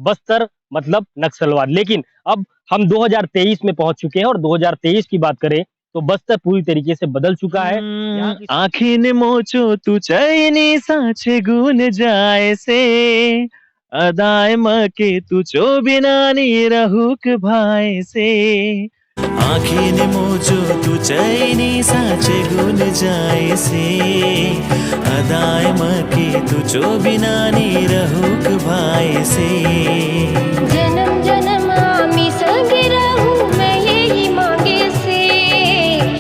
बस्तर मतलब नक्सलवाद। लेकिन अब हम 2023 में पहुंच चुके हैं और 2023 की बात करें तो बस्तर पूरी तरीके से बदल चुका है। यहाँ की आखिन मोचो तू चैनी साचे गुन जाए से अदाय मके तू चो बिनानी रहुक भाई से आखिन मोचो तू चैनी साचे गुन जाए से अदाय मके तू चो बिनानी रहुक भाई से जन्म जन्म आमी संग रहूं मैं यही मांगे से।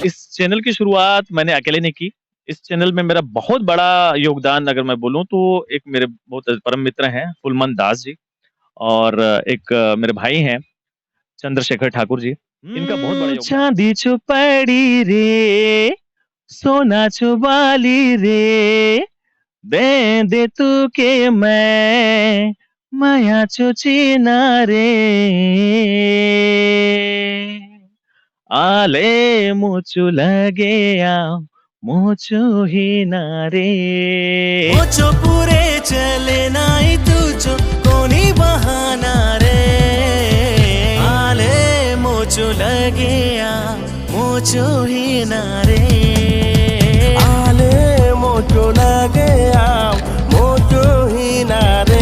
इस चैनल की शुरुआत मैंने अकेले नहीं की। इस चैनल में मेरा बहुत बड़ा योगदान अगर मैं बोलूँ तो एक मेरे बहुत परम मित्र हैं फुलमन दास जी और एक मेरे भाई हैं चंद्रशेखर ठाकुर जी। इनका बहुत बड़ा योगदान चांदी छो पड़ी रे सोना छो बाली रे दे दे तू के मैं माया छो चीना रे आले मुचु लगे आओ मुचु ही नारे मुचो पूरे चले नाई तुझो कोनी बहाना रे आले मुचु लगे आओ मुचु ही नारे आले मोचो लगे आओ मोचो ही नारे।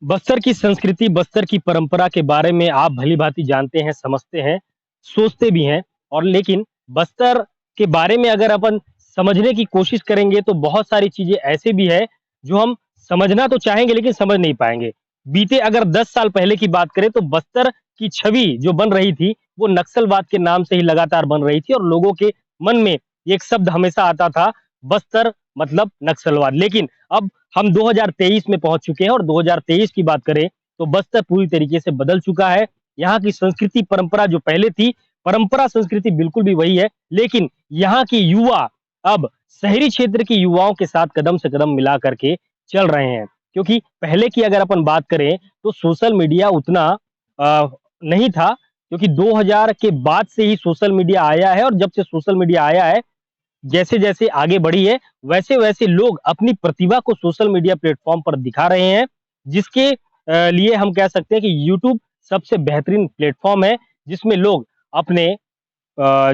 बस्तर की संस्कृति, बस्तर की परंपरा के बारे में आप भली-भांति जानते हैं, समझते हैं, सोचते भी हैं और लेकिन बस्तर के बारे में अगर अपन समझने की कोशिश करेंगे तो बहुत सारी चीज़ें ऐसे भी हैं जो हम समझना तो चाहेंगे लेकिन समझ नहीं पाएँगे। बीते अगर 10 साल पहले की बात करें तो बस्तर की छवि जो बन रही थी, वो नक्सलवाद के नाम से ही लगातार बन रही थी और लोगों के मन में एक शब्द हमेशा आता था, बस्तर मतलब नक्सलवाद। लेकिन अब हम 2023 में पहुंच चुके हैं और 2023 की बात करें तो बस्तर पूरी तरीके से बदल चुका है। यहाँ की संस्कृति परंपरा जो पहले थी, परंपरा संस्कृति बिल्कुल भी वही है, लेकिन यहाँ की युवा अब शहरी क्षेत्र के युवाओं के साथ कदम से कदम मिला करके चल रहे हैं। क्योंकि पहले की अगर अपन बात करें तो सोशल मीडिया उतना नहीं था, क्योंकि 2000 के बाद से ही सोशल मीडिया आया है और जब से सोशल मीडिया आया है जैसे-जैसे आगे बढ़ी है, वैसे-वैसे लोग अपनी प्रतिभा को सोशल मीडिया प्लेटफ़ॉर्म पर दिखा रहे हैं, जिसके लिए हम कह सकते हैं कि यूट्यूब सबसे बेहतरीन प्लेटफ़ॉर्म है, जिसमें लोग अपने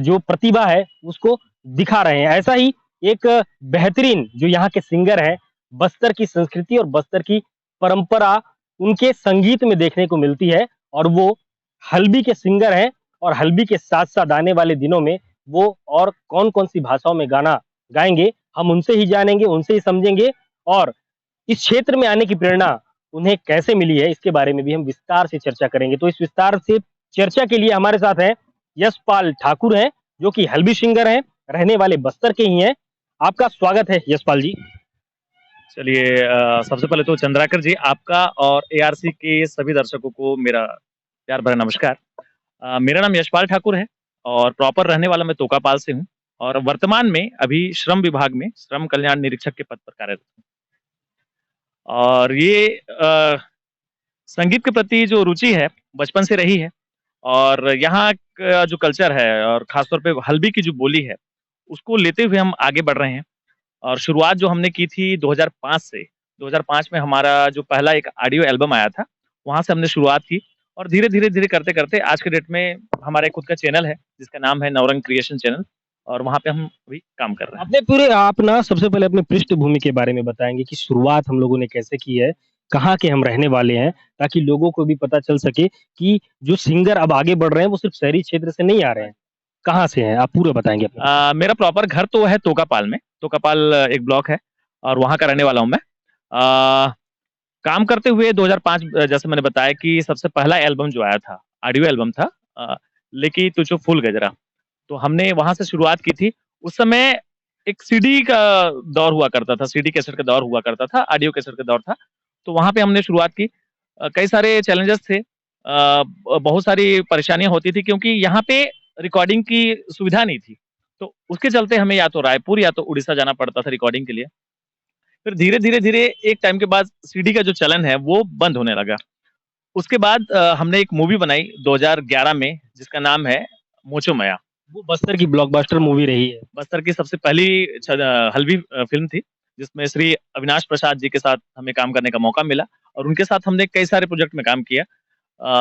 जो प्रतिभा है, उसको दिखा रहे हैं। ऐसा ही एक बेहतरीन जो यहाँ के सिंगर हैं, बस्तर की संस्कृति और बस्तर की परंपरा उनके संगीत में देखने को मिलती है और वो हल्बी के सिंगर हैं और हल्बी के साथ-साथ आने वाले दिनों में वो और कौन-कौन सी भाषाओं में गाना गाएँगे, हम उनसे ही जानेंगे, उनसे ही समझेंगे और इस क्षेत्र में आने की प्रेरणा उन्हें कैसे मिली है, इसके बारे में भी हम विस्तार से चर्चा करेंगे। तो इस विस्तार से चर्चा के लिए हमारे साथ हैं यशपाल ठाकुर हैं, जो कि हल्बी सिंगर हैं, रहने वाले बस्तर के ही हैं। आपका स्वागत है यशपाल जी। चलिए सबसे पहले तो चंद्राकर जी आपका और एआरसी के सभी दर्शकों को मेरा प्यार भरा नमस्कार। मेरा नाम यशपाल ठाकुर है और प्रॉपर रहने वाला मैं तोकापाल से हूँ और वर्तमान में अभी श्रम विभाग में श्रम कल्याण निरीक्षक के पद पर कार्यरत हूँ। और ये संगीत के प्रति जो रुचि है बचपन से रही है और यहाँ का जो कल्चर है और खासतौर पे हल्बी की जो बोली है, उसको लेते हुए हम आगे बढ़ रहे हैं। और शुरुआत जो हमने की थी 2005 से, 2005 में हमारा जो पहला एक ऑडियो एल्बम आया था, वहाँ से हमने शुरुआत की और धीरे-धीरे करते-करते आज के डेट में हमारा एक खुद का चैनल है, जिसका नाम है नवरंग क्रिएशन चैनल और वहाँ पे हम अभी काम कर रहे हैं। अपने पूरे आप ना सबसे पहले अपनी पृष्ठभूमि के बारे में बताएँगे कि शुरुआत हम लोगों ने कैसे की है, कहाँ के हम रहने वाले हैं, ताकि लोगों को भी पता चल सके कि जो सिंगर अब आगे बढ़ रहे हैं, वो सिर्फ शहरी क्षेत्र से नहीं आ रहे हैं। कहाँ से हैं? आप पूरा बताएँगे अपना। मेरा प्रॉपर घर तो है तोकापाल में, तोकापाल एक ब्लॉक है और वहाँ का रहने वाला हूँ मैं। काम करते हुए 2005 जैसे मैंने बताया कि सबसे पहला एल्बम जो आया था, ऑडियो एल्बम था लेकी तुझो फूल गजरा, तो हमने वहाँ से शुरुआत की थी। उस समय एक सीडी का दौर हुआ करता था, सीडी कैसेट का दौर हुआ करता था, ऑडियो कैसेट का दौर था, तो वहाँ पे हमने शुरुआत की। कई सारे चैलेंजेस थे बहुत सारी परेशानियाँ होती थी क्योंकि यहाँ पे रिकॉर्डिंग की सुविधा नहीं थी, तो उसके चलते हमें या तो रायपुर या तो उड़ीसा जाना पड़ता था रिकॉर्डिंग के लिए। फिर धीरे-धीरे एक टाइम के बाद सीडी का जो चलन है वो बंद होने लगा। उसके बाद हमने एक मूवी बनाई 2011 में जिसका नाम है मोचो मया। वो बस्तर की ब्लॉकबस्टर मूवी रही है। बस्तर की सबसे पहली हल्बी फ़िल्म थी जिसमें श्री अविनाश प्रसाद जी के साथ हमें काम करने का मौका मिला और उनके साथ हमने कई सारे प्रोजेक्ट में काम किया।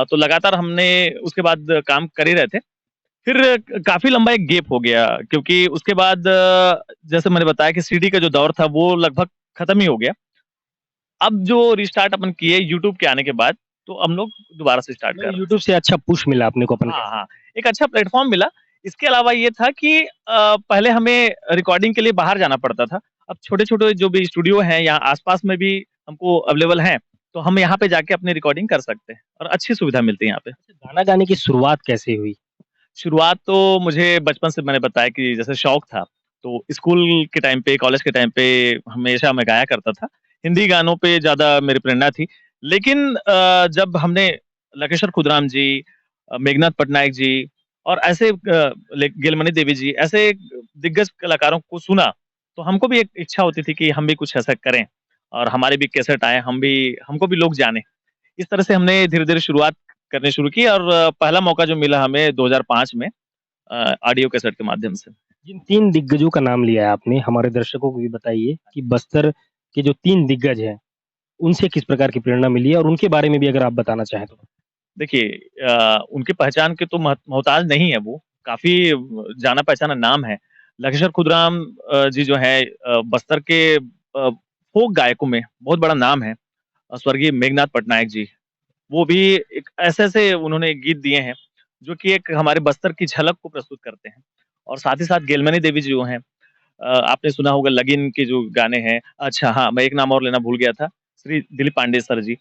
तो लगातार हमने उसके बाद काम कर ही रहे थे। फिर काफ़ी लंबा एक गैप हो गया क्योंकि उसके बाद जैसे मैंने बताया कि सीडी का जो दौर था वो लगभग खत्म ही हो गया। अब जो रिस्टार्ट अपन किए यूट्यूब के आने के बाद, तो हम लोग दोबारा से स्टार्ट कर रहे हैं। यूट्यूब से अच्छा पुश मिला अपने को अपन हाँ, कह हाँ, एक अच्छा प्लेटफ़ॉर्म मिला। इसके अलावा ये था कि पहले हमें रिकॉर्डिंग के लिए बाहर जाना पड़ता था। अब छोटे-छोटे जो भी स्टूडियो हैं यहाँ आस-पास में भी हमको अवेलेबल हैं, तो हम यहाँ पे जाके अपनी रिकॉर्डिंग कर सकते हैं और अच्छी सुविधा मिलती है यहाँ पे। सकते गाना गाने की शुरुआत कैसे हुई? शुरुआत तो मुझे बचपन से मैंने बताया कि जैसे शौक था, तो स्कूल के टाइम पे, कॉलेज के टाइम पे हमेशा मैं गाया करता था। हिंदी गानों पे ज़्यादा मेरी प्रेरणा थी। लेकिन जब हमने लकेश्वर खुदराम जी, मेघनाथ पटनायक जी और ऐसे गीलमणि देवी जी, ऐसे दिग्गज कलाकारों को सुना, तो हमको भी एक इच्छा होती थी कि हम भी कुछ ऐसा करें और हमारे भी कैसेट आएँ, हमको भी लोग जानें। इस तरह से हमने धीरे-धीरे शुरुआत करनी शुरू की और पहला मौका जो मिला हमें 2005 में ऑडियो कैसेट के माध्यम से। जिन 3 दिग्गजों का नाम लिया है आपने, हमारे दर्शकों को भी बताइए कि बस्तर के जो 3 दिग्गज हैं, उनसे किस प्रकार की प्रेरणा मिली है और उनके बारे में भी अगर आप बताना चाहें तो? देखिए उनकी पहचान के तो मोहताज नहीं है वो, काफ़ी जाना-पहचाना नाम है। लकेश्वर खुदराम जी जो हैं बस्तर के फ़ोक गायकों में बहुत बड़ा नाम है। स्वर्गीय मेघनाथ पटनायक जी, वो भी एक ऐसे-ऐसे उन्होंने गीत दिए हैं, जो कि एक हमारे बस्तर की झलक को प्रस्तुत करते हैं। और साथ ही साथ गीलमणि देवी जी जो हैं आपने सुना होगा लगन के जो गाने हैं अच्छा हाँ, मैं एक नाम और लेना भूल गया था, श्री दिलीप पांडे सर जी।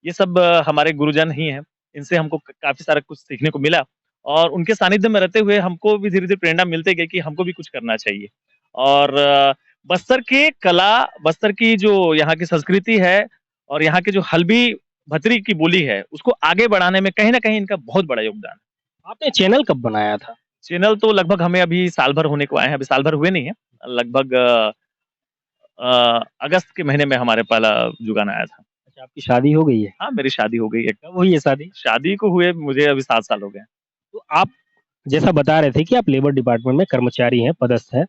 ये सब हमारे गुरुजन ही हैं। इनसे हमको क काफ़ी सारा कुछ सीखने को मिला और उनके सानिध्य में रहते हुए हमको भी धीरे-धीरे प्रेरणा मिलते गई कि हमको भी कुछ करना चाहिए। और बस्तर के कला, बस्तर की जो यहाँ की संस्कृति है और यहाँ के जो हल्बी भतरी की बोली है, उसको आगे बढ़ाने में कहीं न कहीं इनका बहुत बड़ा योगदान है। आपने चैनल कब बनाया था? चैनल तो लगभग हमें अभी साल भर होने को आए हैं, अभी साल भर हुए नहीं हैं। लगभग अगस्त के महीने में हमारे पहला जो गाना आया था। अच्छा, आपकी शादी हो गई है? हाँ, मेरी शादी हो गई है। कब हुई है शादी? शादी को हुए मुझे अभी 7 साल हो गए हैं। तो आप जैसा बता रहे थे कि आप लेबर डिपार्टमेंट में कर्मचारी हैं, पदस्थ हैं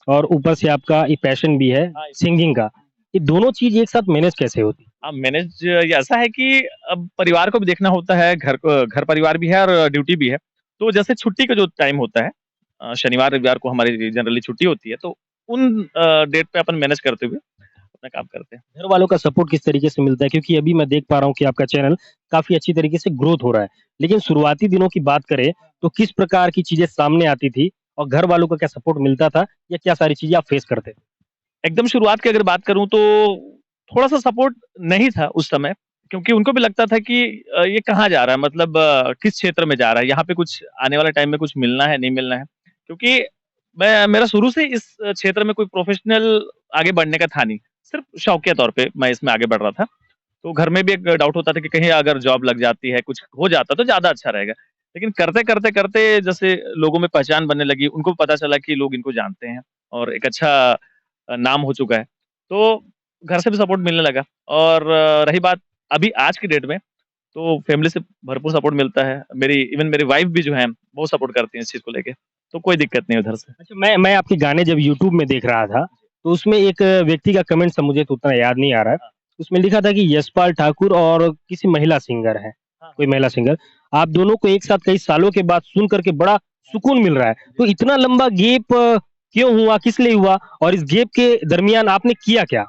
और ऊपर से आपका ये पैशन भी है हाँ, सिंगिंग का। ये दोनों चीज़ एक साथ मैनेज कैसे होती? अब मैनेज ये ऐसा है कि अब परिवार को भी देखना होता है, घर परिवार भी है और ड्यूटी भी है। तो जैसे छुट्टी का जो टाइम होता है शनिवार, रविवार को हमारी जनरली छुट्टी होती है, तो उन डेट पे अपन मैनेज करते हुए अपना काम करते हैं। घर वालों का सपोर्ट किस तरीके से मिलता है? क्योंकि अभी मैं देख पा रहा हूँ कि आपका चैनल काफ़ी अच्छी तरीके से ग्रोथ हो रहा है। लेकिन शुरुआती दिनों की बात करें तो किस प्रकार की चीज़ें सामने आती थी और घर वालों का क्या सपोर्ट मिलता था या क्या सारी चीज़ें आप फेस करते थे? एकदम शुरुआत की अगर बात करूँ तो थोड़ा-सा सपोर्ट नहीं था उस समय, क्योंकि उनको भी लगता था कि ये कहाँ जा रहा है मतलब किस क्षेत्र में जा रहा है, यहाँ पे कुछ आने वाले टाइम में कुछ मिलना है, नहीं मिलना है। क्योंकि मेरा शुरू से इस क्षेत्र में कोई प्रोफ़ेशनल आगे बढ़ने का था नहीं, सिर्फ़ शौकिया तौर पे मैं इसमें आगे बढ़ रहा था। तो घर में भी एक डाउट होता था कि कहीं अगर जॉब लग जाती है, कुछ हो जाता तो ज़्यादा अच्छा रहेगा। लेकिन करते जैसे लोगों में पहचान बनने लगी, उनको पता चला कि लोग इनको जानते हैं और एक अच्छा नाम हो चुका है। तो घर से भी सपोर्ट मिलने लगा और रही बात अभी आज की डेट में, तो फैमिली से भरपूर सपोर्ट मिलता है। मेरी वाइफ़ भी जो है, बहुत सपोर्ट करती हैं इस चीज़ को लेके, तो कोई दिक्कत नहीं है उधर से। अच्छा मैं आपके गाने जब यूट्यूब में देख रहा था, तो उसमें एक व्यक्ति का कमेंट सा मुझे तो उतना याद नहीं आ रहा है। हाँ, उसमें लिखा था कि यशपाल ठाकुर और किसी महिला सिंगर है, हाँ। कोई महिला सिंगर। आप दोनों को एक साथ कई सालों के बाद सुन कर के बड़ा सुकून मिल रहा है। तो इतना लंबा गैप क्यों हुआ, किस लिए हुआ और इस गैप के दरमियान आपने किया क्या?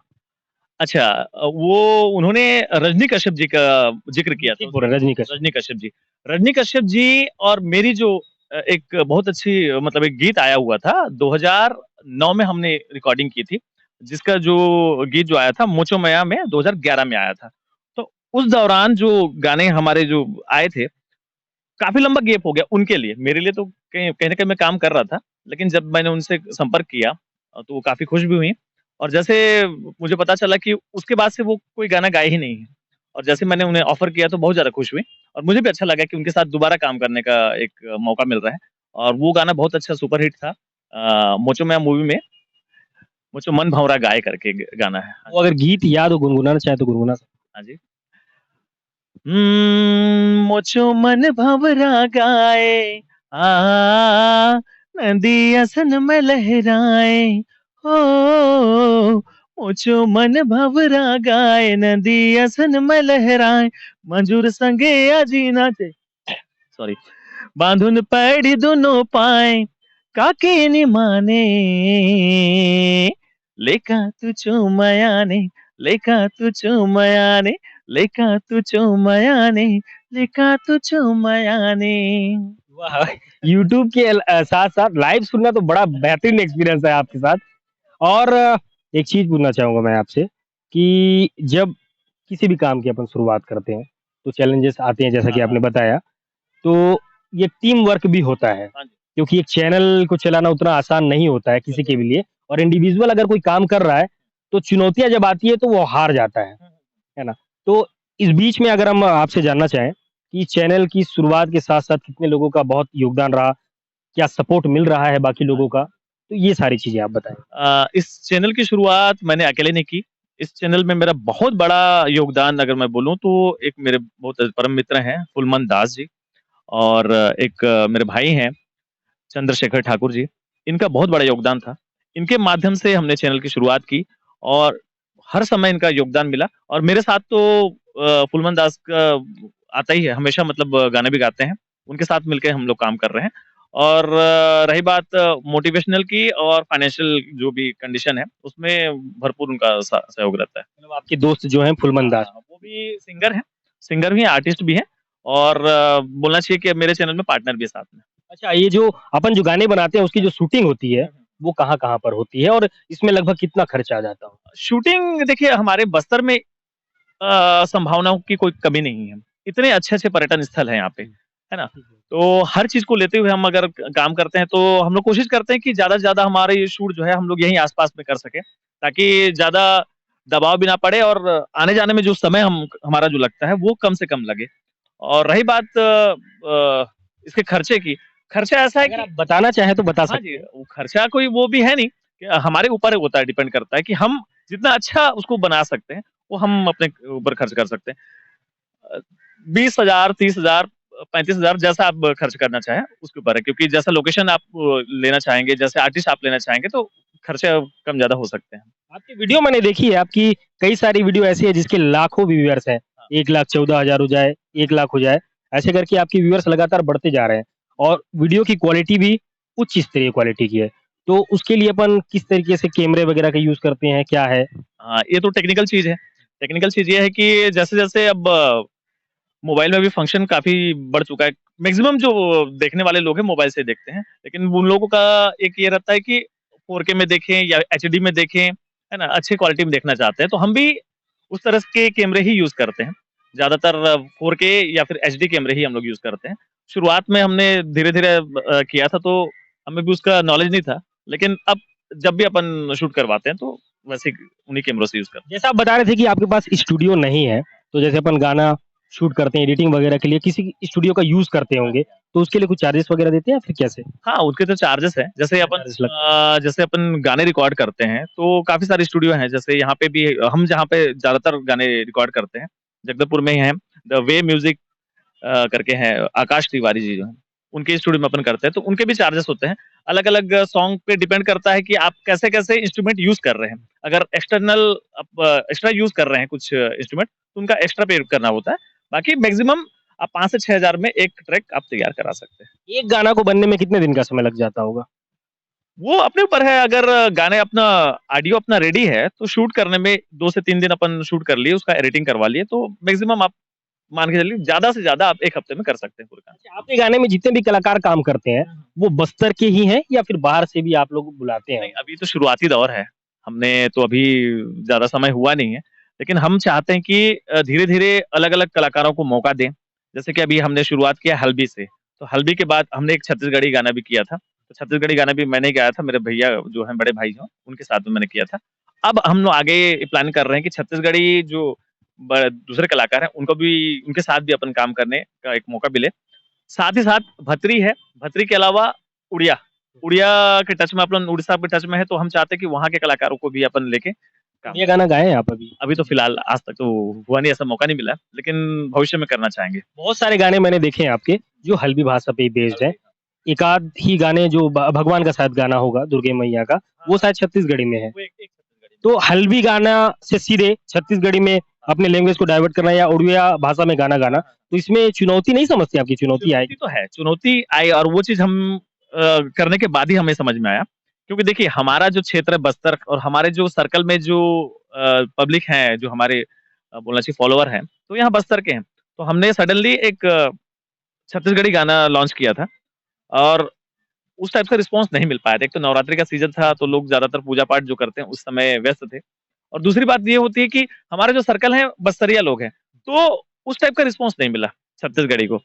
अच्छा वो उन्होंने रजनी कश्यप जी का ज़िक्र किया था ठीक बोल रहे हैं, रजनी कश्यप। रजनी कश्यप जी। रजनी कश्यप जी और मेरी जो एक बहुत अच्छी मतलब एक गीत आया हुआ था 2009 में हमने रिकॉर्डिंग की थी, जिसका जो गीत जो आया था मुझो मया में 2011 में आया था। तो उस दौरान जो गाने हमारे जो आए थे, काफ़ी लंबा गैप हो गया उनके लिए। मेरे लिए तो कहीं कहीं न कहीं मैं काम कर रहा था, लेकिन जब मैंने उनसे संपर्क किया तो वो काफ़ी खुश भी हुईं और जैसे मुझे पता चला कि उसके बाद से वो कोई गाना गाए ही नहीं हैं और जैसे मैंने उन्हें ऑफ़र किया तो बहुत ज़्यादा खुश हुईं और मुझे भी अच्छा लगा कि उनके साथ दोबारा काम करने का एक मौका मिल रहा है और वो गाना बहुत अच्छा सुपरहिट था। मुझो म्या मूवी में मुझो मन भंवरा गाए करके गाना है। हाँ वो अगर गीत याद हो गुनगुनाना चाहे तो गुनगुना सकते हाँ जी। मुझो मन भंवरा गाए नदियाँ सन में लहराए हो मोचो मन भवरा गाए नदी असन में लहराए मंजूर संगे आजी नाचे सॉरी बांधुन पैड़ी दोनों पाए काके नि माने लेका तू चुमयाने लेका तू चुमयाने लेका तू चुमयाने लेका तू चुमयाने वाह! यूट्यूब के साथ-साथ लाइव सुनना तो बड़ा बेहतरीन एक्सपीरियंस है आपके साथ। और एक चीज़ पूछना चाहूँगा मैं आपसे कि जब किसी भी काम की अपन शुरुआत करते हैं, तो चैलेंजेस आते हैं जैसा कि हाँ, आपने हाँ। बताया। तो ये टीम वर्क भी होता है, हाँ जी। क्योंकि एक चैनल को चलाना उतना आसान नहीं होता है किसी के भी लिए और इंडिविजुअल अगर कोई काम कर रहा है, तो चुनौतियाँ जब आती है तो वो हार जाता है ना? तो इस बीच में अगर हम आपसे जानना चाहें कि चैनल की शुरुआत के साथ-साथ कितने लोगों का बहुत योगदान रहा? क्या सपोर्ट मिल रहा है बाकी लोगों का? तो ये सारी चीज़ें आप बताएँ। इस चैनल की शुरुआत मैंने अकेले नहीं की। इस चैनल में मेरा बहुत बड़ा योगदान अगर मैं बोलूँ तो एक मेरे बहुत परम मित्र हैं फुलमन दास जी और एक मेरे भाई हैं चंद्रशेखर ठाकुर जी। इनका बहुत बड़ा योगदान था। इनके माध्यम से हमने चैनल की शुरुआत की और हर समय इनका योगदान मिला और मेरे साथ तो फुलमन दास का आता ही है, हमेशा मतलब गाने भी गाते हैं। उनके साथ मिलके हम लोग काम कर रहे हैं और रही बात मोटिवेशनल की और फाइनेंशियल जो भी कंडीशन है, उसमें भरपूर उनका सहयोग रहता है। मतलब आपके दोस्त जो हैं फुलमन दास। हाँ, वो भी सिंगर भी हैं, आर्टिस्ट भी हैं और बोलना चाहिए कि मेरे चैनल में पार्टनर भी है साथ में। अच्छा, ये जो अपन जो गाने बनाते हैं उसकी जो शूटिंग होती है, वो कहाँ-कहाँ पर होती है और इसमें लगभग कितना खर्चा आ जाता होगा? शूटिंग देखिए हमारे बस्तर में संभावनाओं की कोई कमी नहीं है। इतने अच्छे-अच्छे पर्यटन स्थल हैं यहाँ पे, है ना? तो हर चीज़ को लेते हुए हम अगर काम करते हैं तो हम लोग कोशिश करते हैं कि ज़्यादा से ज़्यादा हमारे ये शूट जो है हम लोग यहीं आस-पास में कर सकें, ताकि ज़्यादा दबाव भी ना पड़े और आने-जाने में जो समय हम हमारा जो लगता है वो कम से कम लगे। और रही बात इसके खर्चे की, खर्चा ऐसा है अगर कि आप बताना चाहें तो बता हाँ सकते जी, हैं। वो खर्चा कोई वो भी है नहीं कि हमारे ऊपर होता है डिपेंड करता है कि हम जितना अच्छा उसको बना सकते हैं, वो हम अपने ऊपर खर्च कर सकते हैं। 20,000 30,000 35,000 जैसा आप खर्च करना चाहें, उसके ऊपर है क्योंकि जैसा लोकेशन आप लेना चाहेंगे, जैसे आर्टिस्ट आप लेना चाहेंगे तो खर्चे कम-ज़्यादा हो सकते हैं। आपकी वीडियो मैंने देखी है, आपकी कई सारी वीडियो ऐसी है जिसके लाखों व्यूअर्स हैं। 1,14,000 हो जाए, 1 लाख हो जाए, ऐसे करके आपके व्यूअर्स लगातार बढ़ते जा रहे हैं और वीडियो की क्वालिटी भी उच्च स्तरीय क्वालिटी की है। तो उसके लिए अपन किस तरीके से कैमरे वगैरह का यूज़ करते हैं, क्या है? हाँ, ये तो टेक्निकल चीज़ है। टेक्निकल चीज़ ये है कि जैसे-जैसे अब मोबाइल में भी फंक्शन काफ़ी बढ़ चुका है। मैक्सिमम जो देखने वाले लोग हैं मोबाइल से देखते हैं, लेकिन उन लोगों का एक ये रहता है कि 4K में देखें या एचडी में देखें, है ना? अच्छी क्वालिटी में देखना चाहते हैं, तो हम भी उस तरह के कैमरे ही यूज़ करते हैं। ज़्यादातर 4K या फिर एचडी कैमरे ही हम लोग यूज़ करते हैं। शुरुआत में हमने धीरे-धीरे किया था तो हमें भी उसका नॉलेज नहीं था, लेकिन अब जब भी अपन शूट करवाते हैं तो वैसे उन्हीं कैमरों से यूज़ करते हैं। जैसा आप बता रहे थे कि आपके पास स्टूडियो नहीं है, तो जैसे अपन गाना शूट करते हैं, एडिटिंग वगैरह के लिए किसी स्टूडियो का यूज़ करते होंगे, तो उसके लिए कुछ चार्जेस वगैरह देते हैं या फिर कैसे? हाँ, उसके तो चार्जेस हैं। चार्जेस लग जैसे अपन गाने रिकॉर्ड करते हैं, तो काफ़ी सारे स्टूडियो हैं। जैसे यहाँ पे भी हम जहाँ पे ज़्यादातर गाने रिकॉर्ड करते हैं, जगदलपुर में ही हैं, द वे म्यूज़िक करके हैं, आकाश तिवारी जी जो हैं, उनके स्टूडियो में अपन करते हैं, तो उनके भी चार्जेस होते हैं। अलग-अलग सॉन्ग पे डिपेंड करता है कि आप कैसे-कैसे इंस्ट्रूमेंट यूज़ कर रहे हैं। अगर एक्सटर्नल आप एक्स्ट्रा यूज़ कर रहे हैं कुछ इंस्ट्रूमेंट, तो उनका एक्स्ट्रा पे करना होता है। बाकी मैक्सिमम आप 5 से 6,000 में एक ट्रैक आप तैयार करा सकते हैं। एक गाना को बनने में कितने दिन का समय लग जाता होगा? वो अपने ऊपर है अगर गाने अपना ऑडियो अपना रेडी है, तो शूट करने में 2 से 3 दिन अपन शूट कर लिए, उसका एडिटिंग करवा लिए, तो मैक्सिमम आप मान के चलिए ज़्यादा से ज़्यादा आप 1 हफ्ते में कर सकते हैं पूरे काम। अच्छा, आपके गाने में जितने भी कलाकार काम करते हैं, वो बस्तर के ही हैं या फिर बाहर से भी आप लोग बुलाते नहीं, हैं? अभी तो शुरुआती दौर है। हमने तो अभी ज़्यादा समय हुआ नहीं है, लेकिन हम चाहते हैं कि धीरे-धीरे अलग-अलग कलाकारों को मौका दें। जैसे कि अभी हमने शुरुआत किया हल्बी से, तो हल्बी के बाद हमने एक छत्तीसगढ़ी गाना भी किया था। तो छत्तीसगढ़ी गाना भी मैंने ही गाया था, मेरे भैया जो हैं, बड़े भाई जो हैं, उनके साथ में मैंने किया था। अब हम लोग आगे प्लान कर रहे हैं कि छत्तीसगढ़ी जो दूसरे कलाकार हैं, उनको भी उनके साथ भी अपन काम करने का एक मौका मिले। साथ ही साथ भतरी है, भतरी के अलावा उड़िया। उड़िया के टच में अपन उड़ीसा के टच में है, तो हम चाहते हैं कि वहाँ के कलाकारों को भी अपन लेके काम ये गाना गाए हैं आप अभी? अभी तो फिलहाल आज तक तो हुआ नहीं, ऐसा मौका नहीं मिला, लेकिन भविष्य में करना चाहेंगे। बहुत सारे गाने मैंने देखे हैं आपके, जो हल्बी भाषा पे ही बेस्ड हैं। एक आध ही गाने जो भगवान का शायद गाना होगा, दुर्गे मैया का, वो शायद छत्तीसगढ़ी में है। वो एक छत्तीसगढ़ी तो हल्बी गाना से सीधे छत्तीसगढ़ी में अपने लैंग्वेज को डाइवर्ट करना या उड़िया भाषा में गाना गाना, तो इसमें चुनौती नहीं समझती आपकी चुनौती चुनौती आएगी? तो है, चुनौती आई और वो चीज़ हम करने के बाद ही हमें समझ में आया। क्योंकि देखिए हमारा जो क्षेत्र है बस्तर और हमारे जो सर्कल में जो पब्लिक हैं, जो हमारे बोलना चाहिए फॉलोवर हैं, तो यहाँ बस्तर के हैं। तो हमने सडनली एक छत्तीसगढ़ी गाना लॉन्च किया था और उस टाइप का रिस्पॉन्स नहीं मिल पाया था। एक तो नवरात्रि का सीज़न था, तो लोग ज़्यादातर पूजा-पाठ जो करते हैं, उस समय व्यस्त थे। और दूसरी बात ये होती है कि हमारा जो सर्कल है, बस्तरिया लोग हैं, तो उस टाइप का रिस्पॉन्स नहीं मिला छत्तीसगढ़ी को।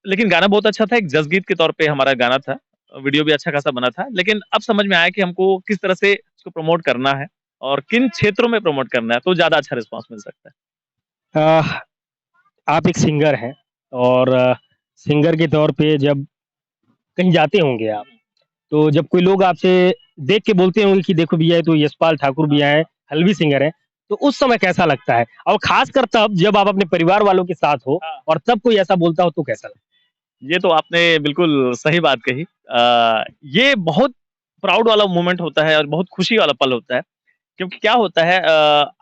लेकिन गाना बहुत अच्छा था, एक जसगीत के तौर पे हमारा गाना था। वीडियो भी अच्छा खासा बना था, लेकिन अब समझ में आया कि हमको किस तरह से इसको प्रमोट करना है और किन क्षेत्रों में प्रमोट करना है, तो ज़्यादा अच्छा रिस्पॉन्स मिल सकता है। अ, आप एक सिंगर हैं और सिंगर के तौर पे जब कहीं जाते होंगे आप, तो जब कोई लोग आपसे देख के बोलते होंगे कि देखो भैया ये तो यशपाल ठाकुर हाँ, भैया हैं, हल्बी सिंगर हैं, तो उस समय कैसा लगता है? और ख़ासकर तब जब आप अपने परिवार वालों के साथ हो हाँ। और तब कोई ऐसा बोलता हो तो कैसा लगता ये तो आपने बिल्कुल सही बात कही। ये बहुत प्राउड वाला मोमेंट होता है और बहुत खुशी वाला पल होता है। क्योंकि क्या होता है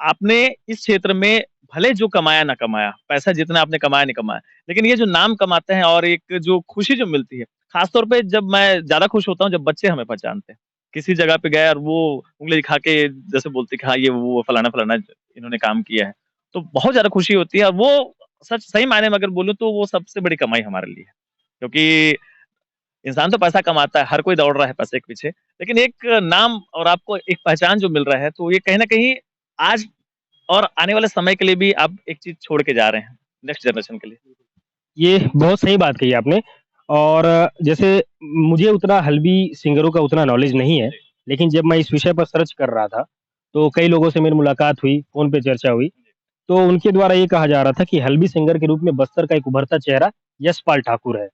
आपने इस क्षेत्र में भले जो कमाया ना कमाया, पैसा जितना आपने कमाया नहीं कमाया, लेकिन ये जो नाम कमाते हैं और एक जो खुशी जो मिलती है, खास तौर पे जब मैं ज़्यादा खुश होता हूँ जब बच्चे हमें पहचानते हैं। किसी जगह पे गए और वो उँगली दिखा के जैसे बोलते हैं कि हाँ, ये वो फलाना-फलाना इन्होंने काम किया है। तो बहुत ज़्यादा खुशी होती है और वो सच सही मायने में अगर बोलूँ तो वो सबसे बड़ी कमाई हमारे लिए है। क्योंकि इंसान तो पैसा कमाता है, हर कोई दौड़ रहा है पैसे के पीछे, लेकिन एक नाम और आपको एक पहचान जो मिल रहा है, तो ये कहीं न कहीं आज और आने वाले समय के लिए भी आप एक चीज़ छोड़ के जा रहे हैं, नेक्स्ट जनरेशन के लिए। है? ये बहुत सही बात कही आपने और जैसे मुझे उतना हल्बी सिंगरों का उतना नॉलेज नहीं है, जी, लेकिन जब मैं इस विषय पर सर्च कर रहा था, तो कई लोगों से मेरी मुलाकात हुई, फ़ोन पे चर्चा हुई, जी। तो उनके द्वारा ये कहा जा रहा था कि हल्बी सिंगर के रूप में बस्तर का एक उभरता चेहरा यशपाल ठाकुर है।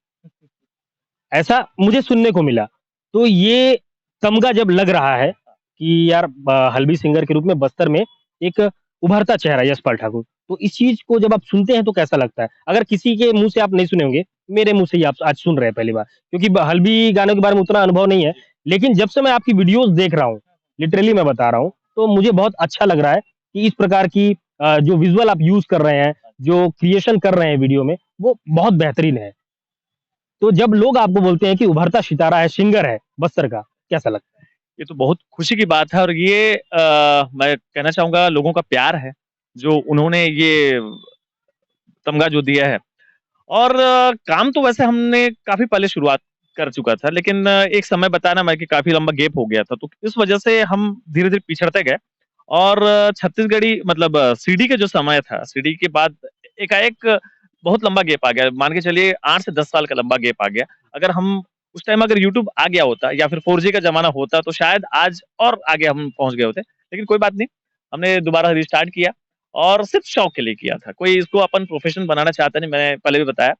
ऐसा मुझे सुनने को मिला। तो ये तमगा जब लग रहा है कि यार हल्बी सिंगर के रूप में बस्तर में एक उभरता चेहरा यशपाल ठाकुर। तो इस चीज़ को जब आप सुनते हैं तो कैसा लगता है? अगर किसी के मुँह से आप नहीं सुने होंगे, मेरे मुँह से ही आप आज सुन रहे हैं पहली बार। क्योंकि हल्बी गानों के बारे में उतना अनुभव नहीं है। लेकिन जब से मैं आपकी वीडियोज़ देख रहा हूँ, लिटरली मैं बता रहा हूँ, तो मुझे बहुत अच्छा लग रहा है कि इस प्रकार की जो विज़ुअल आप यूज़ कर रहे हैं, जो क्रिएशन कर रहे हैं वीडियो में, वो बहुत बेहतरीन है। तो जब लोग आपको बोलते हैं कि उभरता सितारा है, सिंगर है बस्तर का, कैसा लगता है? ये तो बहुत खुशी की बात है और ये मैं कहना चाहूँगा लोगों का प्यार है, जो उन्होंने ये तमगा जो दिया है। और काम तो वैसे हमने काफ़ी पहले शुरुआत कर चुका था, लेकिन एक समय बताया ना मैं कि काफ़ी लंबा गैप हो गया था, तो इस वजह से हम धीरे-धीरे पिछड़ते गए और छत्तीसगढ़ी मतलब सीडी का जो समय था, सीडी के बाद एकाएक बहुत लंबा गैप आ गया। मान के चलिए 8 से 10 साल का लंबा गैप आ गया। अगर हम उस टाइम अगर यूट्यूब आ गया होता या फिर 4G का ज़माना होता, तो शायद आज और आगे हम पहुँच गए होते। लेकिन कोई बात नहीं, हमने दोबारा रिस्टार्ट किया और सिर्फ़ शौक के लिए किया था। कोई इसको अपन प्रोफ़ेशन बनाना चाहता नहीं, मैंने पहले भी बताया।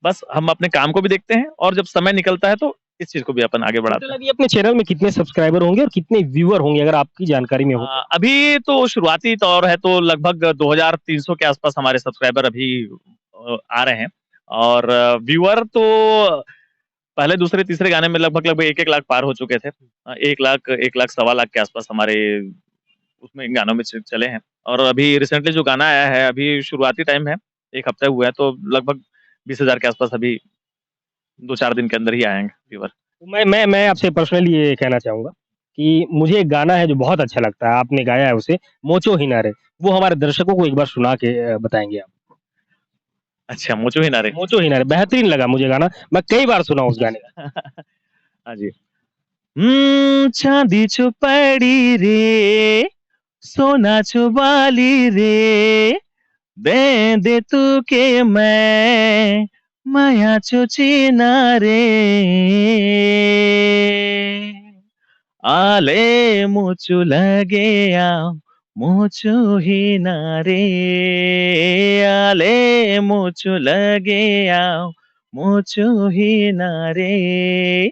बस हम अपने काम को भी देखते हैं और जब समय निकलता है तो इस चीज़ को भी अपन आगे बढ़ाते टोटल हैं। अभी अपने चैनल में कितने सब्सक्राइबर होंगे और कितने व्यूअर होंगे अगर आपकी जानकारी में हो तो? अभी तो शुरुआती दौर है तो लगभग 2300 के आसपास हमारे सब्सक्राइबर अभी आ रहे हैं और व्यूअर तो पहले, दूसरे, तीसरे गाने में लगभग-लगभग 1-1 लाख पार हो चुके थे। 1 लाख, 1 लाख सवा लाख के आसपास हमारे उसमें गानों में चले हैं और अभी रिसेंटली जो गाना आया है, अभी शुरुआती टाइम है, 1 हफ्ता हुआ है तो लगभग 20,000 के आसपास अभी 2-4 दिन के अंदर ही आएँगे व्यूअर। तो मैं आपसे पर्सनली ये कहना चाहूँगा कि मुझे एक गाना है जो बहुत अच्छा लगता है, आपने गाया है उसे, मोचो हिनारे। वो हमारे दर्शकों को एक बार सुना के बताएँगे आप? अच्छा, मुझे ही ना रे। मोचो हिनारे बेहतरीन लगा मुझे गाना, मैं कई बार सुना हूँ उस गाने को। हाँ जी। चाँदी छु पड़ी रे, सोना छु बाली रे, दे दे तू के मैं माया छु चीना रे। आले मुचु लगे आओ मुचु ही ना रे, आले मुचु लगे आओ मुचु ही ना रे,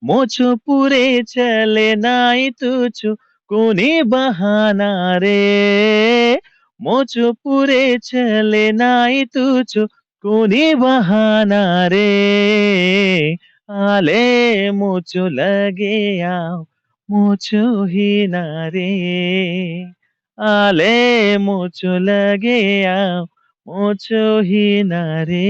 मुचु पूरे चले नाई तुचु कुनी बहाना रे, मुचु पूरे चले नाई तुचु कुनी बहाना रे, आले मुचु लगे आओ मोचो ही ना रे आले मोचो लगे आओ मोचो ही ना रे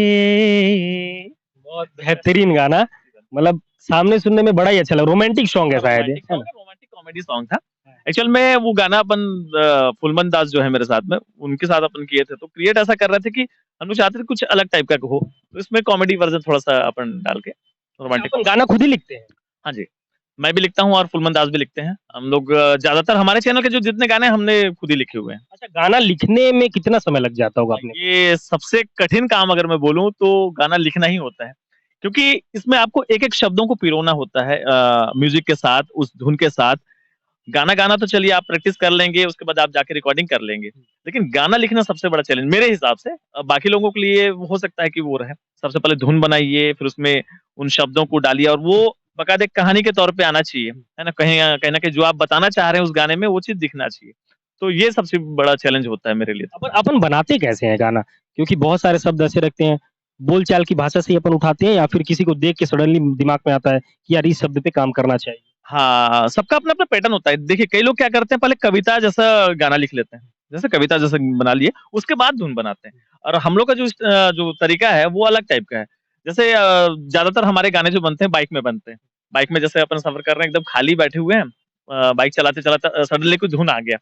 बहुत बेहतरीन गाना, मतलब सामने सुनने में बड़ा ही अच्छा लगा, रोमांटिक सॉन्ग है शायद ये, रोमांटिक है सॉन्ग ना? है, रोमांटिक कॉमेडी सॉन्ग था। एक्चुअल में वो गाना अपन फुलमन दास जो है मेरे साथ में, उनके साथ अपन किए थे, तो क्रिएट ऐसा कर रहे थे कि हम लोग चाहते थे कुछ अलग टाइप का हो, तो इसमें कॉमेडी वर्ज़न थोड़ा-सा अपन डाल के अच्छा रोमांटिक अपन कॉमेडी। गाना खुद ही लिखते हैं? हाँ जी, मैं भी लिखता हूँ और फुलमन दास भी लिखते हैं। हम लोग ज़्यादातर हमारे चैनल के जो जितने गाने हैं हमने खुद ही लिखे हुए हैं। अच्छा गाना लिखने में कितना समय लग जाता होगा अपने? ये सबसे कठिन काम अगर मैं बोलूँ तो गाना लिखना ही होता है। क्योंकि इसमें आपको एक-एक शब्दों को पिरोना होता है म्यूज़िक के साथ, उस धुन के साथ। गाना गाना तो चलिए आप प्रैक्टिस कर लेंगे, उसके बाद आप जाके रिकॉर्डिंग कर लेंगे। लेकिन गाना लिखना सबसे बड़ा चैलेंज मेरे हिसाब से। बाकी लोगों के लिए हो सकता है कि वो रहे। सबसे पहले धुन बनाइए, फिर उसमें उन शब्दों को डालिए और वो बाकायदा एक कहानी के तौर पे आना चाहिए, है ना? कहीं न कहीं जो आप बताना चाह रहे हैं उस गाने में वो चीज़ दिखना चाहिए। तो ये सबसे बड़ा चैलेंज होता है मेरे लिए तो। अपन अपन बनाते कैसे हैं गाना? क्योंकि बहुत सारे शब्द ऐसे रखते हैं, बोलचाल की भाषा से ही अपन उठाते हैं या फिर किसी को देख के सडनली दिमाग में आता है कि यार इस शब्द पे काम करना चाहिए? हाँ, सबका अपना-अपना पैटर्न होता है। देखिए, कई लोग क्या करते हैं, पहले कविता जैसा गाना लिख लेते हैं। जैसे कविता जैसा बना लिए, उसके बाद धुन बनाते हैं। और हम लोग का जो तरीका है, वो अलग टाइप का है। जैसे ज़्यादातर हमारे गाने जो बनते हैं, बाइक में बनते हैं। बाइक में जैसे अपन सफ़र कर रहे हैं, एकदम खाली बैठे हुए हैं बाइक चलाते-चलाते सडनली कोई धुन आ गया।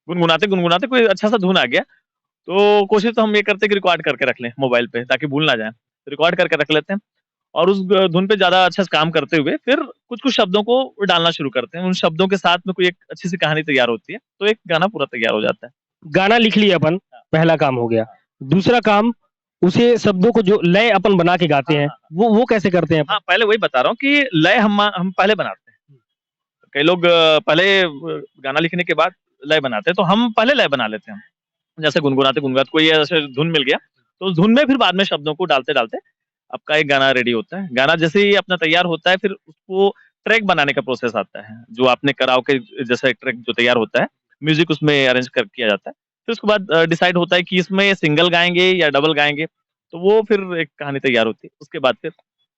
गुनगुनाते-गुनगुनाते कोई अच्छा-सा धुन आ गया, तो कोशिश तो हम ये करते हैं कि रिकॉर्ड करके रख लें मोबाइल पे, ताकि भूल ना जाएँ। रिकॉर्ड करके रख लेते हैं। और उस धुन पे ज़्यादा अच्छा से काम करते हुए फिर कुछ-कुछ शब्दों को डालना शुरू करते हैं। उन शब्दों के साथ में कोई एक अच्छी-सी कहानी तैयार होती है, तो एक गाना पूरा तैयार हो जाता है। गाना लिख लिया अपन, हाँ, पहला काम हो गया। हाँ। दूसरा काम उसे शब्दों को जो लय अपन बना के गाते हाँ, हैं, हाँ, हाँ। वो कैसे करते हैं अपन? हाँ, पहले वही बता रहा हूँ कि लय हम पहले बनाते हैं। कई लोग पहले गाना लिखने के बाद लय बनाते हैं, तो हम पहले लय बना लेते हैं। जैसे गुनगुनाते-गुनगुनाते कोई ऐसे धुन मिल गया, तो उस धुन में फिर बाद में शब्दों को डालते-डालते आपका एक गाना रेडी होता है। गाना जैसे ही अपना तैयार होता है, फिर उसको ट्रैक बनाने का प्रोसेस आता है। जो आपने कराओके जैसा एक ट्रैक जो तैयार होता है, म्यूज़िक उसमें अरेंज कर किया जाता है। फिर उसके बाद डिसाइड होता है कि इसमें सिंगल गाएँगे या डबल गाएँगे, तो वो फिर एक कहानी तैयार होती है। उसके बाद फिर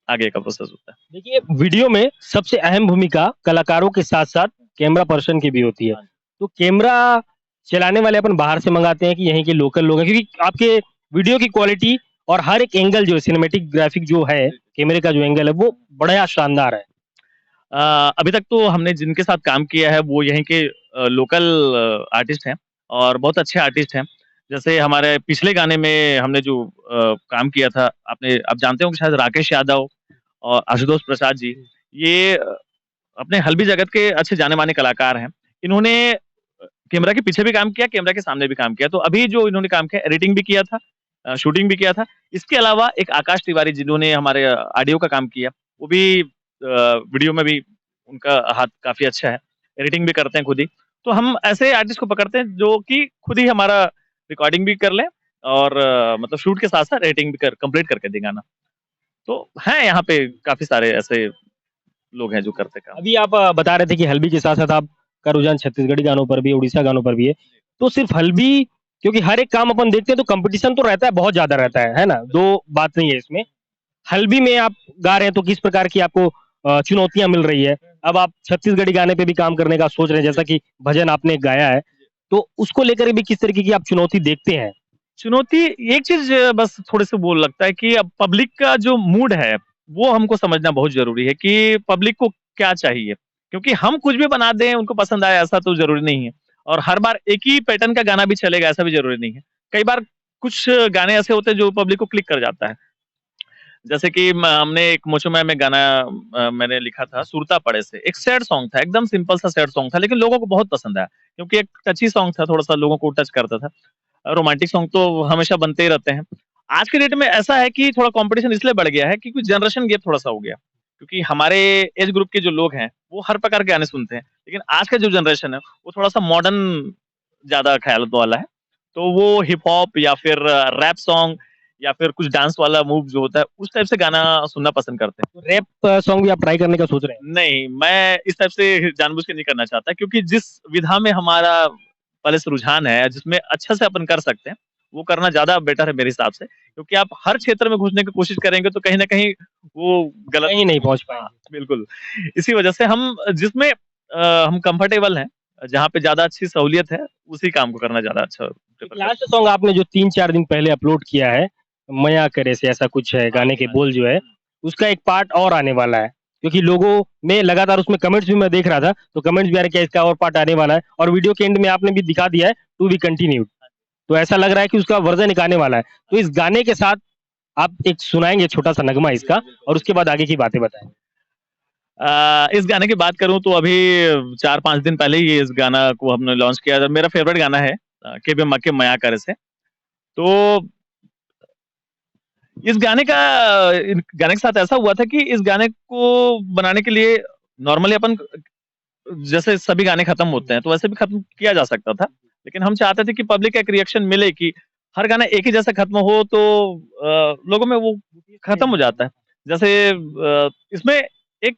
आगे का प्रोसेस होता है। देखिए, वीडियो में सबसे अहम भूमिका कलाकारों के साथ-साथ कैमरा पर्सन की भी होती है। हाँ जी। तो कैमरा चलाने वाले अपन बाहर से मँगाते हैं कि यहीं के लोकल लोग हैं? क्योंकि आपके वीडियो की क्वालिटी और हर एक एंगल जो है सिनेमैटिक ग्राफिक जो है, जी, जी। कैमरे का जो एंगल है, वो बड़ा शानदार है। अभी तक तो हमने जिनके साथ काम किया है वो यहीं के लोकल आर्टिस्ट हैं और बहुत अच्छे आर्टिस्ट हैं। जैसे हमारे पिछले गाने में हमने जो काम किया था आप जानते होंगे शायद राकेश यादव और आशुतोष प्रसाद जी। ये अपने हल्बी जगत के अच्छे जाने-माने कलाकार हैं। इन्होंने कैमरा के पीछे भी काम किया, कैमरा के सामने भी काम किया। तो अभी जो इन्होंने काम किया एडिटिंग भी किया था शूटिंग भी किया था। इसके अलावा एक आकाश तिवारी जिन्होंने हमारे ऑडियो का काम किया। वो भी वीडियो में भी उनका हाथ काफ़ी अच्छा है। एडिटिंग भी करते हैं खुद ही। तो हम ऐसे आर्टिस्ट को पकड़ते हैं जो कि खुद ही हमारा रिकॉर्डिंग भी कर लें और मतलब शूट के साथ-साथ एडिटिंग भी कर कंप्लीट करके दें गाना। तो हैं यहाँ पे काफ़ी सारे ऐसे लोग हैं जो करते काम। अभी आप बता रहे थे कि हल्बी के साथ-साथ आपका रुझान छत्तीसगढ़ी गानों पर भी है, उड़ीसा गानों पर भी है। तो सिर्फ़ हल्बी क्योंकि हर एक काम अपन देखते हैं तो कॉम्पिटिशन तो रहता है, बहुत ज़्यादा रहता है ना? 2 बात नहीं है इसमें। हल्बी में आप गा रहे हैं तो किस प्रकार की आपको चुनौतियाँ मिल रही है? अब आप छत्तीसगढ़ी गाने पे भी काम करने का सोच रहे हैं, जैसा कि भजन आपने गाया है, तो उसको लेकर भी किस तरीके की आप चुनौती देखते हैं? चुनौती एक चीज़ बस थोड़े-से वो लगता है कि अब पब्लिक का जो मूड है, वो हमको समझना बहुत ज़रूरी है कि पब्लिक को क्या चाहिए। क्योंकि हम कुछ भी बना दें, उनको पसंद आए ऐसा तो ज़रूरी नहीं है। और हर बार एक ही पैटर्न का गाना भी चलेगा ऐसा भी ज़रूरी नहीं है। कई बार कुछ गाने ऐसे होते हैं जो पब्लिक को क्लिक कर जाता है। जैसे कि हमने एक मुझको में गाना मैंने लिखा था सुरता पड़े से। एक सैड सॉन्ग था, एकदम सिंपल सा सैड सॉन्ग था, लेकिन लोगों को बहुत पसंद आया। क्योंकि एक टची सॉन्ग था, थोड़ा-सा लोगों को टच करता था। रोमांटिक सॉन्ग तो हमेशा बनते ही रहते हैं। आज के डेट में ऐसा है कि थोड़ा कॉम्पिटिशन इसलिए बढ़ गया है क्योंकि जनरेशन गैप थोड़ा-सा हो गया। क्योंकि हमारे एज ग्रुप के जो लोग हैं, वो हर प्रकार के गाने सुनते हैं। लेकिन आज का जो जनरेशन है, वो थोड़ा-सा मॉडर्न ज़्यादा ख़्याल वाला है। तो वो हिप हॉप या फिर रैप सॉन्ग या फिर कुछ डांस वाला मूव जो होता है, उस टाइप से गाना सुनना पसंद करते हैं। तो रैप सॉन्ग भी आप ट्राई करने का सोच रहे हैं? नहीं, मैं इस टाइप से जानबूझ के नहीं करना चाहता क्योंकि जिस विधा में हमारा पहले से रुझान है, जिसमें अच्छा से अपन कर सकते हैं, वो करना ज़्यादा बेटर है मेरे हिसाब से। क्योंकि आप हर क्षेत्र में घुसने की कोशिश करेंगे तो कहीं न कहीं वो गलत कहीं नहीं पहुँच हाँ, पाएँगे। बिल्कुल। इसी वजह से हम जिसमें हम कंफर्टेबल हैं, जहाँ पे ज़्यादा अच्छी सहूलियत है, उसी काम को करना ज़्यादा अच्छा एक प्रेफ़र लास्ट करते हैं। सॉन्ग आपने जो 3-4 दिन पहले अपलोड किया है, मया करे से ऐसा कुछ है, हाँ गाने जी, के हाँ जी। बोल जो है, उसका एक पार्ट और आने वाला है। क्योंकि लोगों में लगातार उसमें कमेंट्स भी मैं देख रहा था, तो कमेंट्स भी आ रहे क्या इसका और पार्ट आने वाला है और वीडियो के एंड में आपने भी दिखा दिया है, टू बी कंटिन्यूड। तो ऐसा लग रहा है कि उसका वर्ज़न एक आने वाला है। तो इस गाने के साथ आप एक सुनाएँगे छोटा-सा नगमा जी, इसका जी, बिल्कुल, और उसके बिल्कुल। बाद आगे की बातें बताएँगे। इस गाने की बात करूँ तो अभी 4-5 दिन पहले ही इस गाना को हमने लॉन्च किया था। मेरा फ़ेवरेट गाना है केबे मके मया करे से। तो इस गाने का इन गाने के साथ ऐसा हुआ था कि इस गाने को बनाने के लिए नॉर्मली अपन जैसे सभी गाने खत्म होते हैं, तो वैसे भी खत्म किया जा सकता था। लेकिन हम चाहते थे कि पब्लिक का एक रिएक्शन मिले कि हर गाना एक ही जैसा खत्म हो तो लोगों में वो खत्म हो जाता है। जैसे इसमें एक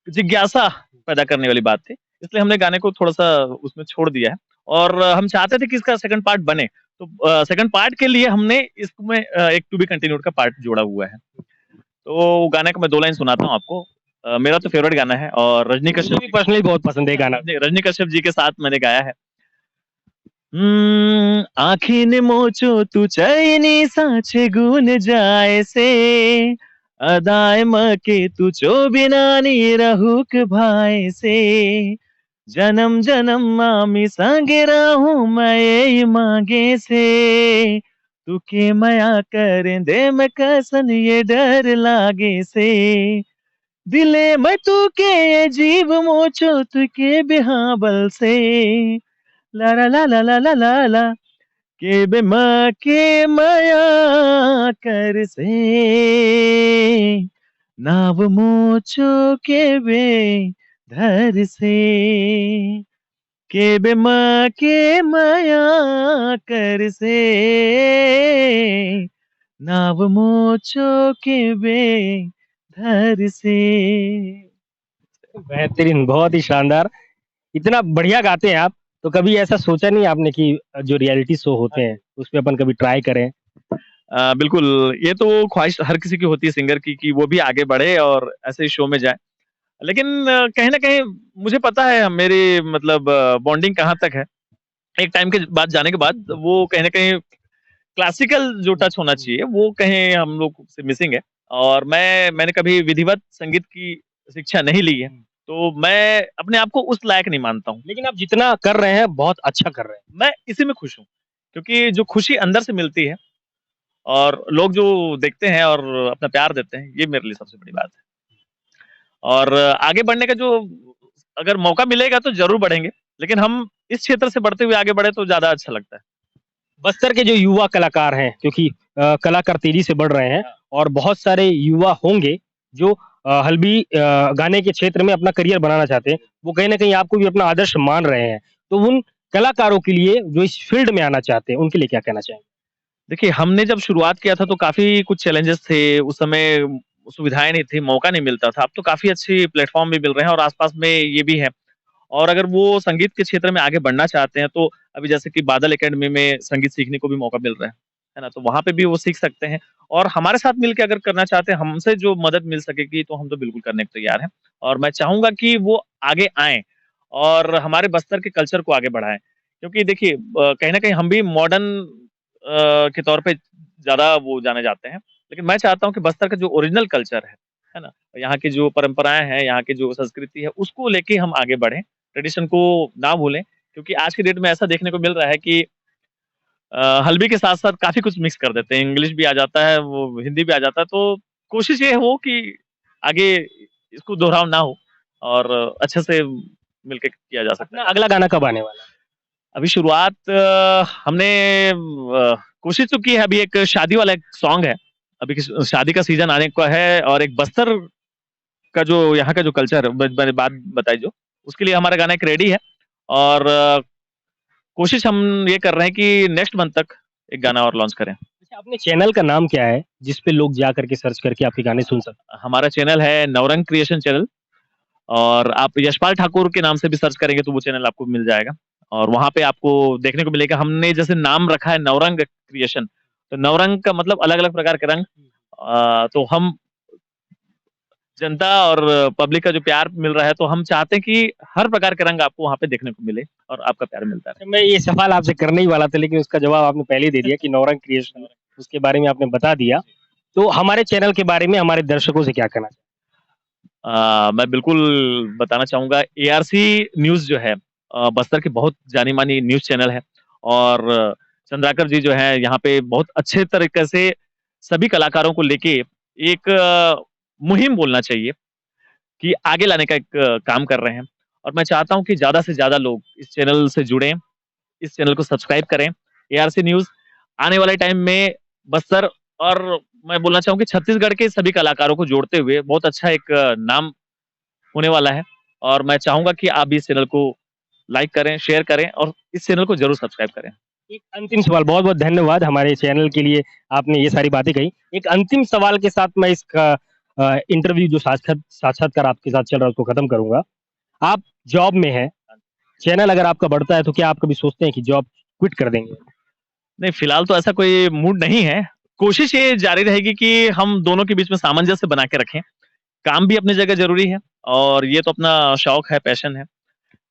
जिज्ञासा पैदा करने वाली बात थी, इसलिए हमने गाने को थोड़ा-सा उसमें छोड़ दिया है और हम चाहते थे कि इसका सेकंड पार्ट बने। तो सेकंड पार्ट के लिए हमने इसमें एक टू बी कंटिन्यूड का पार्ट जोड़ा हुआ है। तो गाने का मैं 2 लाइन सुनाता हूँ आपको। मेरा तो फ़ेवरेट गाना है और रजनी मुझे कश्यप भी जी पर्सनली बहुत पसंद है ये गाना। रजनी कश्यप जी के साथ मैंने गाया है। आखिन मोचो तू चैनी साचे गुन जाए से अदाय मके तू चो बिनानी रहुक भाई से जन्म जन्म आमी संगे रहूं मैं ये मांगे से तू के मया करें दे मैं कसन ये डर लागे से दिले मैं तू के ये जीव मोचो तू के बिहाबल से ला ला ला ला ला ला ला ला के बे माँ के माया कर से नाव मोचो के बे धर से के बे माँ के माया कर से नाव मोचो के बे धर से बेहतरीन, बहुत ही शानदार। इतना बढ़िया गाते हैं आप, तो कभी ऐसा सोचा नहीं आपने कि जो रियलिटी शो होते हैं, उसपे अपन कभी ट्राई करें? बिल्कुल, ये तो ख्वाहिश हर किसी की होती है सिंगर की कि वो भी आगे बढ़े और ऐसे शो में जाए। लेकिन कहीं न कहीं मुझे पता है मेरी मतलब बॉन्डिंग कहाँ तक है। एक टाइम के बाद जाने के बाद वो कहीं न कहीं क्लासिकल जो टच होना चाहिए, वो कहीं हम लोग से मिसिंग है और मैंने कभी विधिवत संगीत की शिक्षा नहीं ली है, तो मैं अपने आप को उस लायक नहीं मानता हूँ। लेकिन आप जितना कर रहे हैं, बहुत अच्छा कर रहे हैं। मैं इसी में खुश हूँ, क्योंकि जो खुशी अंदर से मिलती है और लोग जो देखते हैं और अपना प्यार देते हैं, ये मेरे लिए सबसे बड़ी बात है। और आगे बढ़ने का जो अगर मौका मिलेगा तो ज़रूर बढ़ेंगे, लेकिन हम इस क्षेत्र से बढ़ते हुए आगे बढ़े तो ज़्यादा अच्छा लगता है। बस्तर के जो युवा कलाकार हैं, क्योंकि कलाकार तेज़ी से बढ़ रहे हैं और बहुत सारे युवा होंगे जो हल्बी गाने के क्षेत्र में अपना करियर बनाना चाहते हैं। वो कहीं न कहीं आपको भी अपना आदर्श मान रहे हैं। तो उन कलाकारों के लिए जो इस फ़ील्ड में आना चाहते हैं, उनके लिए क्या कहना चाहेंगे? देखिए, हमने जब शुरुआत किया था तो काफ़ी कुछ चैलेंजेस थे, उस समय सुविधाएँ नहीं थी, मौका नहीं मिलता था। अब तो काफ़ी अच्छी प्लेटफ़ॉर्म भी मिल रहे हैं और आस-पास में ये भी है। और अगर वो संगीत के क्षेत्र में आगे बढ़ना चाहते हैं, तो अभी जैसे कि बादल अकेडमी में संगीत सीखने को भी मौका मिल रहा है ना? तो वहाँ पे भी वो सीख सकते हैं और हमारे साथ मिल के अगर करना चाहते हैं, हमसे जो मदद मिल सकेगी, तो हम तो बिल्कुल करने को तैयार हैं और मैं चाहूँगा कि वो आगे आएँ और हमारे बस्तर के कल्चर को आगे बढ़ाएँ। क्योंकि देखिए कहीं न कहीं हम भी मॉडर्न के तौर पे ज़्यादा वो जाने जाते हैं, लेकिन मैं चाहता हूँ कि बस्तर का जो ओरिजिनल कल्चर है ना? यहाँ की जो परंपराएँ हैं, यहाँ की जो संस्कृति है, उसको लेके हम आगे बढ़ें। ट्रेडिशन को ना भूलें क्योंकि आज की डेट में ऐसा देखने को मिल रहा है कि हल्बी के साथ-साथ काफ़ी कुछ मिक्स कर देते हैं। इंग्लिश भी आ जाता है, वो हिंदी भी आ जाता है, तो कोशिश ये हो कि आगे इसको दोहराव ना हो और अच्छे से मिलके किया जा सकता अपना है। अगला गाना कब आने वाला है? अभी शुरुआत हमने कोशिश तो की है, अभी एक शादी वाला एक सॉन्ग है। अभी किस शादी का सीज़न आने को है और एक बस्तर का जो यहाँ का जो कल्चर है, मैंने बात बताई जो, उसके लिए हमारा गाना एक रेडी है और कोशिश हम ये कर रहे हैं कि नेक्स्ट मंथ तक एक गाना और लॉन्च करें। अच्छा, अपने चैनल का नाम क्या है, जिस पे लोग जा करके सर्च करके आपके गाने सुन सकते हमारा चैनल है नवरंग क्रिएशन चैनल और आप यशपाल ठाकुर के नाम से भी सर्च करेंगे तो वो चैनल आपको मिल जाएगा और वहाँ पे आपको देखने को मिलेगा हमने जैसे नाम रखा है नवरंग क्रिएशन, तो नवरंग का मतलब अलग-अलग प्रकार के रंग तो हम जनता और पब्लिक का जो प्यार मिल रहा है, तो हम चाहते हैं कि हर प्रकार के रंग आपको वहाँ पे देखने को मिले और आपका प्यार मिलता रहे। मैं ये सवाल आपसे करने ही वाला था, लेकिन उसका जवाब आपने पहले ही दे दिया कि नौरंग क्रिएशन, उसके बारे में आपने बता दिया। तो हमारे चैनल के बारे में हमारे दर्शकों से क्या कहना मैं बिल्कुल बताना चाहूँगा, एआरसी न्यूज़ जो है बस्तर की बहुत जानी-मानी न्यूज़ चैनल है और चंद्राकर जी जो हैं यहाँ पे बहुत अच्छे तरीके से सभी कलाकारों को लेके एक मुहिम बोलना चाहिए कि आगे लाने का एक काम कर रहे हैं और मैं चाहता हूँ कि ज़्यादा से ज़्यादा लोग इस चैनल से जुड़ें, इस चैनल को सब्सक्राइब करें। एआरसी न्यूज़ आने वाले टाइम में बस्तर और मैं बोलना चाहूँ कि छत्तीसगढ़ के सभी कलाकारों को जोड़ते हुए बहुत अच्छा एक नाम होने वाला है और मैं चाहूँगा कि आप भी इस चैनल को लाइक करें, शेयर करें और इस चैनल को ज़रूर सब्सक्राइब करें। एक अंतिम सवाल, बहुत-बहुत धन्यवाद हमारे चैनल के लिए, आपने ये सारी बातें कही। एक अंतिम सवाल के साथ मैं इसका इंटरव्यू जो साक्षात्कार आपके साथ चल रहा है उसको खत्म करूँगा। आप जॉब में हैं, चैनल अगर आपका बढ़ता है तो क्या आप कभी सोचते हैं कि जॉब क्विट कर देंगे? नहीं, फिलहाल तो ऐसा कोई मूड नहीं है। कोशिश ये जारी रहेगी कि हम दोनों के बीच में सामंजस्य बना के रखें। काम भी अपनी जगह ज़रूरी है और ये तो अपना शौक है, पैशन है।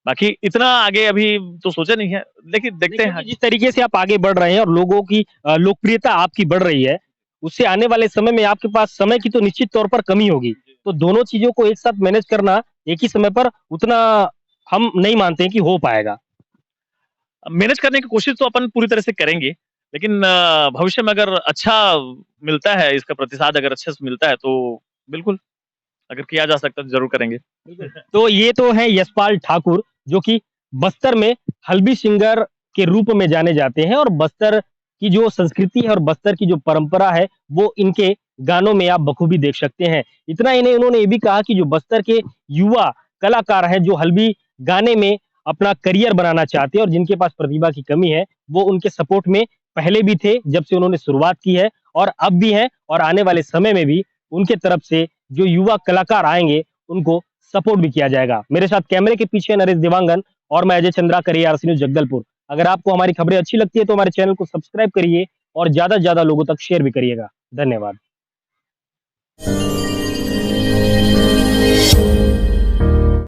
बाकी इतना आगे अभी तो सोचा नहीं है, लेकिन देखते देखिए हैं कि आगे। जिस तरीके से आप आगे बढ़ रहे हैं और लोगों की लोकप्रियता आपकी बढ़ रही है, उससे आने वाले समय में आपके पास समय की तो निश्चित तौर पर कमी होगी। तो दोनों चीज़ों को एक साथ मैनेज करना एक ही समय पर उतना हम नहीं मानते हैं कि हो पाएगा। मैनेज करने की कोशिश तो अपन पूरी तरह से करेंगे, लेकिन भविष्य में अगर अच्छा मिलता है, इसका प्रतिसाद अगर अच्छे से मिलता है, तो बिल्कुल, अगर किया जा सकता है तो ज़रूर करेंगे। तो ये तो है यशपाल ठाकुर, जो कि बस्तर में हल्बी सिंगर के रूप में जाने जाते हैं और बस्तर की जो संस्कृति है और बस्तर की जो परंपरा है, वो इनके गानों में आप बखूबी देख सकते हैं। इतना ही नहीं, उन्होंने ये भी कहा कि जो बस्तर के युवा कलाकार हैं, जो हल्बी गाने में अपना करियर बनाना चाहते हैं और जिनके पास प्रतिभा की कमी है, वो उनके सपोर्ट में पहले भी थे, जब से उन्होंने शुरुआत की है और अब भी हैं और आने वाले समय में भी उनके तरफ से जो युवा कलाकार आएँगे, उनको सपोर्ट भी किया जाएगा। मेरे साथ कैमरे के पीछे नरेश देवांगन और मैं अजय चंद्राकर, एआरसी न्यूज़ जगदलपुर। अगर आपको हमारी खबरें अच्छी लगती है तो हमारे चैनल को सब्सक्राइब करिए और ज़्यादा से ज़्यादा लोगों तक शेयर भी करिएगा। धन्यवाद।